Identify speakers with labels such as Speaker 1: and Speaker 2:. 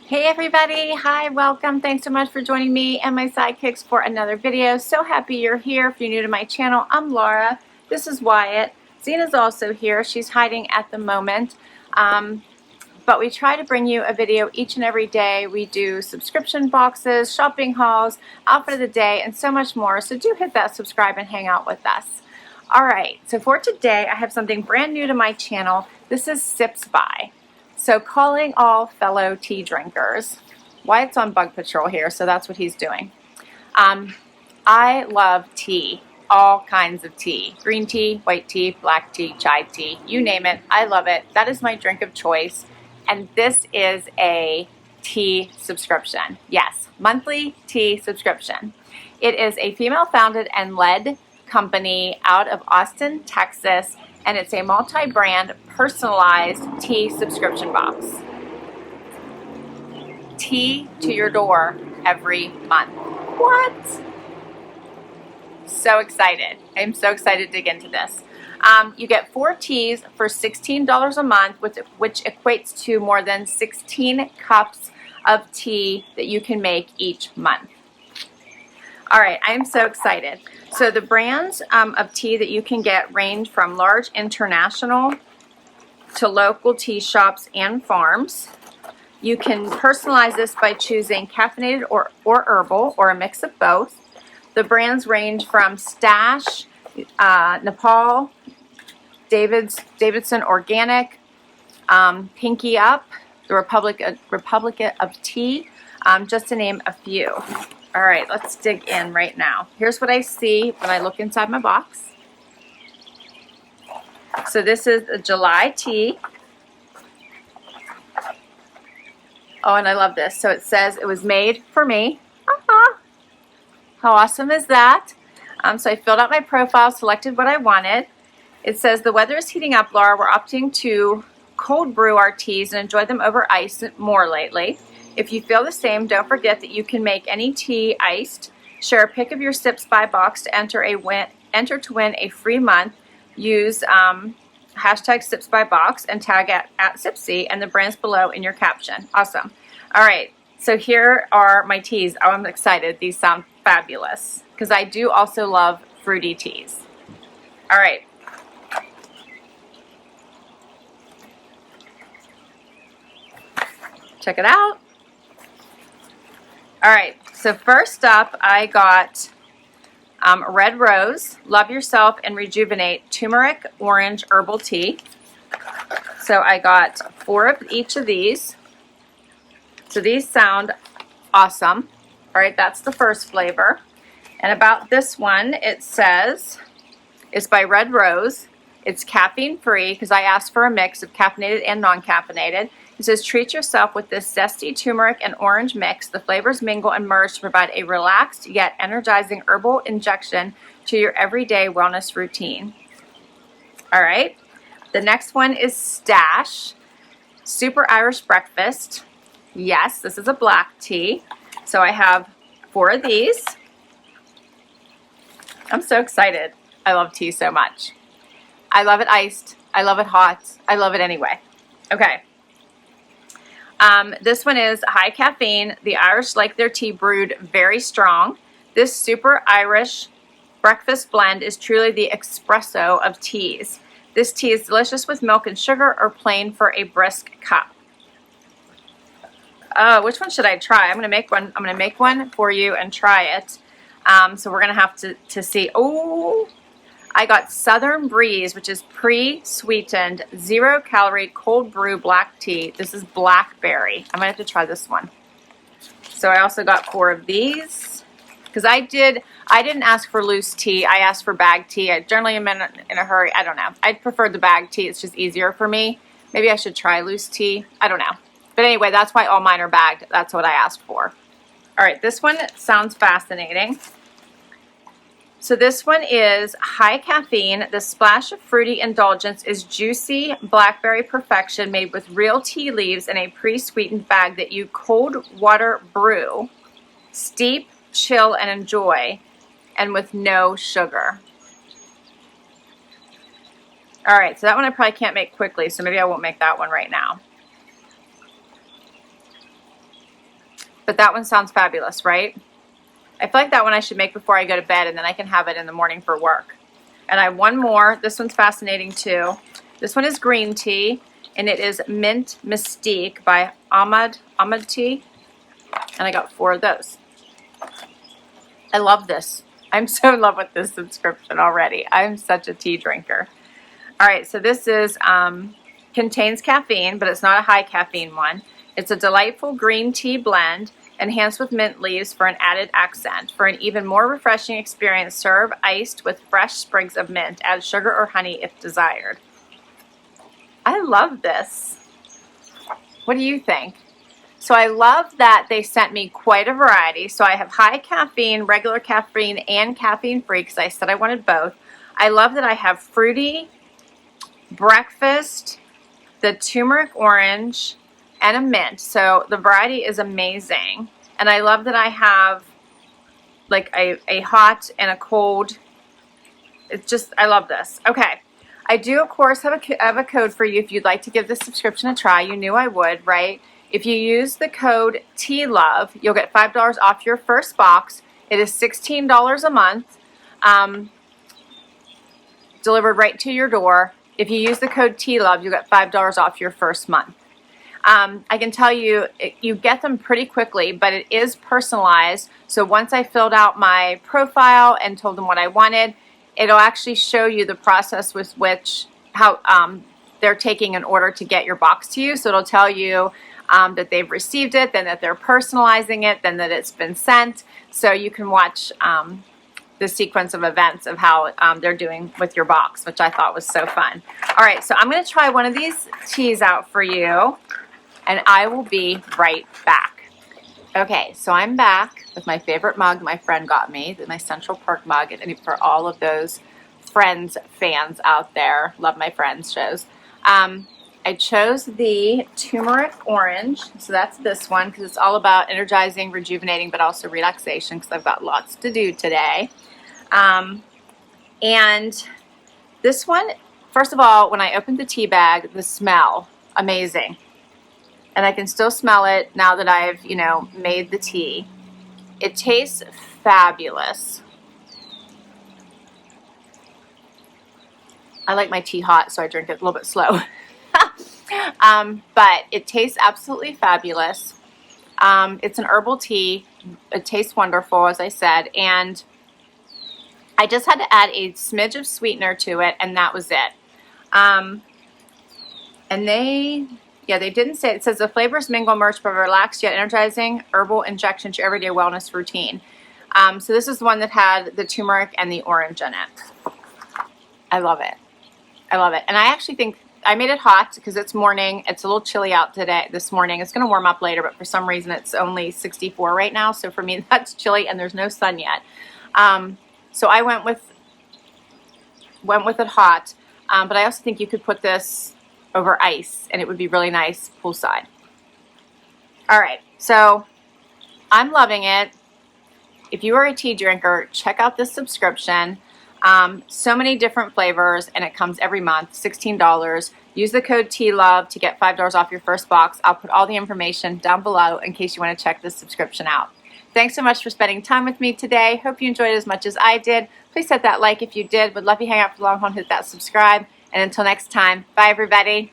Speaker 1: Hey everybody, hi, welcome. Thanks so much for joining me and my sidekicks for another video. So happy you're here. If you're new to my channel, I'm Laura. This is Wyatt. Zena's also here. She's hiding at the moment. But we try to bring you a video each and every day. We do subscription boxes, shopping hauls, outfit of the day, and so much more. So do hit that subscribe and hang out with us. All right, so for today, I have something brand new to my channel. This is Sips By. So calling all fellow tea drinkers. Wyatt's on bug patrol here, so that's what he's doing. I love tea, all kinds of tea. Green tea, white tea, black tea, chai tea, you name it. I love it. That is my drink of choice. And this is a tea subscription. Yes, monthly tea subscription. It is a female-founded and led company out of Austin, Texas, and it's a multi-brand personalized tea subscription box. Tea to your door every month. What? So excited. I'm so excited to dig into this. You get 4 teas for $16 a month, which equates to more than 16 cups of tea that you can make each month. All right, I am so excited. So the brands of tea that you can get range from large international to local tea shops and farms. You can personalize this by choosing caffeinated or herbal or a mix of both. The brands range from Stash, Nepal, Davidson Organic, Pinky Up, the Republic of Tea, just to name a few. All right, let's dig in right now. Here's what I see when I look inside my box. So this is the July tea. Oh, and I love this. So it says it was made for me. How awesome is that? So I filled out my profile, selected what I wanted. It says the weather is heating up, Laura. We're opting to cold brew our teas and enjoy them over ice more lately. If you feel the same, don't forget that you can make any tea iced. Share a pic of your Sips By box to enter to win a free month. Use hashtag Sips By box and tag at Sipsy and the brands below in your caption. Awesome. All right, so here are my teas. Oh, I'm excited. These sound fabulous because I do also love fruity teas. All right. Check it out. All right, so first up, I got Red Rose, Love Yourself and Rejuvenate Turmeric Orange Herbal Tea. So I got 4 of each of these. So these sound awesome. All right, that's the first flavor. And about this one, it says it's by Red Rose. It's caffeine free because I asked for a mix of caffeinated and non-caffeinated. It says, treat yourself with this zesty turmeric and orange mix. The flavors mingle and merge to provide a relaxed yet energizing herbal injection to your everyday wellness routine. All right. The next one is Stash, Super Irish Breakfast. Yes, this is a black tea. So I have 4 of these. I'm so excited. I love tea so much. I love it iced. I love it hot. I love it anyway. Okay. This one is high caffeine. The Irish like their tea brewed very strong. This Super Irish breakfast blend is truly the espresso of teas. This tea is delicious with milk and sugar or plain for a brisk cup. Oh, which one should I try? I'm gonna make one for you and try it. So we're gonna have to see. Oh, I got Southern Breeze, which is pre-sweetened, 0-calorie cold brew black tea. This is blackberry. I'm gonna have to try this one. So I also got 4 of these because I didn't ask for loose tea. I asked for bag tea. I generally am in a hurry. I don't know. I prefer the bag tea. It's just easier for me. Maybe I should try loose tea. I don't know. But anyway, that's why all mine are bagged. That's what I asked for. All right, this one sounds fascinating. So this one is high caffeine. The splash of fruity indulgence is juicy blackberry perfection made with real tea leaves in a pre-sweetened bag that you cold water brew, steep, chill, and enjoy, and with no sugar. All right, so that one I probably can't make quickly, so maybe I won't make that one right now. But that one sounds fabulous, right? I feel like that one I should make before I go to bed, and then I can have it in the morning for work. And I have one more. This one's fascinating too. This one is green tea, and it is Mint Mystique by Ahmad Tea. And I got 4 of those. I love this. I'm so in love with this subscription already. I'm such a tea drinker. All right, so this is contains caffeine, but it's not a high caffeine one. It's a delightful green tea blend enhanced with mint leaves for an added accent. For an even more refreshing experience, serve iced with fresh sprigs of mint. Add sugar or honey if desired. I love this. What do you think? So I love that they sent me quite a variety. So I have high caffeine, regular caffeine, and caffeine free because I said I wanted both. I love that I have fruity, breakfast, the turmeric orange, and a mint. So the variety is amazing. And I love that I have like a hot and a cold. It's just, I love this. Okay. I do, of course, have a code for you if you'd like to give this subscription a try. You knew I would, right? If you use the code TLOVE, you'll get $5 off your first box. It is $16 a month, delivered right to your door. If you use the code TLOVE, you'll get $5 off your first month. I can tell you, you get them pretty quickly, but it is personalized. So once I filled out my profile and told them what I wanted, it'll actually show you the process with which, how they're taking an order to get your box to you. So it'll tell you that they've received it, then that they're personalizing it, then that it's been sent. So you can watch the sequence of events of how they're doing with your box, which I thought was so fun. All right, so I'm going to try one of these teas out for you, and I will be right back. Okay, so I'm back with my favorite mug my friend got me, my Central Park mug, and for all of those Friends fans out there, love my Friends shows. I chose the turmeric orange, so that's this one because it's all about energizing, rejuvenating, but also relaxation because I've got lots to do today. And this one, first of all, when I opened the tea bag, the smell, amazing. And I can still smell it now that I've, made the tea. It tastes fabulous. I like my tea hot, so I drink it a little bit slow. But it tastes absolutely fabulous. It's an herbal tea. It tastes wonderful, as I said, and I just had to add a smidge of sweetener to it, and that was it. And they didn't say it. Says the flavors mingle merge for a relaxed yet energizing herbal injection to your everyday wellness routine. So this is the one that had the turmeric and the orange in it. I love it. I love it. And I actually think I made it hot because it's morning. It's a little chilly out this morning. It's going to warm up later, but for some reason it's only 64 right now. So for me, that's chilly and there's no sun yet. So I went with it hot. But I also think you could put this over ice and it would be really nice poolside. All right. So I'm loving it. If you are a tea drinker, check out this subscription. So many different flavors, and it comes every month, $16. Use the code TLOVE to get $5 off your first box. I'll put all the information down below in case you want to check this subscription out. Thanks so much for spending time with me today. Hope you enjoyed it as much as I did. Please hit that like if you did. Would love you to hang out for the long haul and hit that subscribe. And until next time, bye everybody.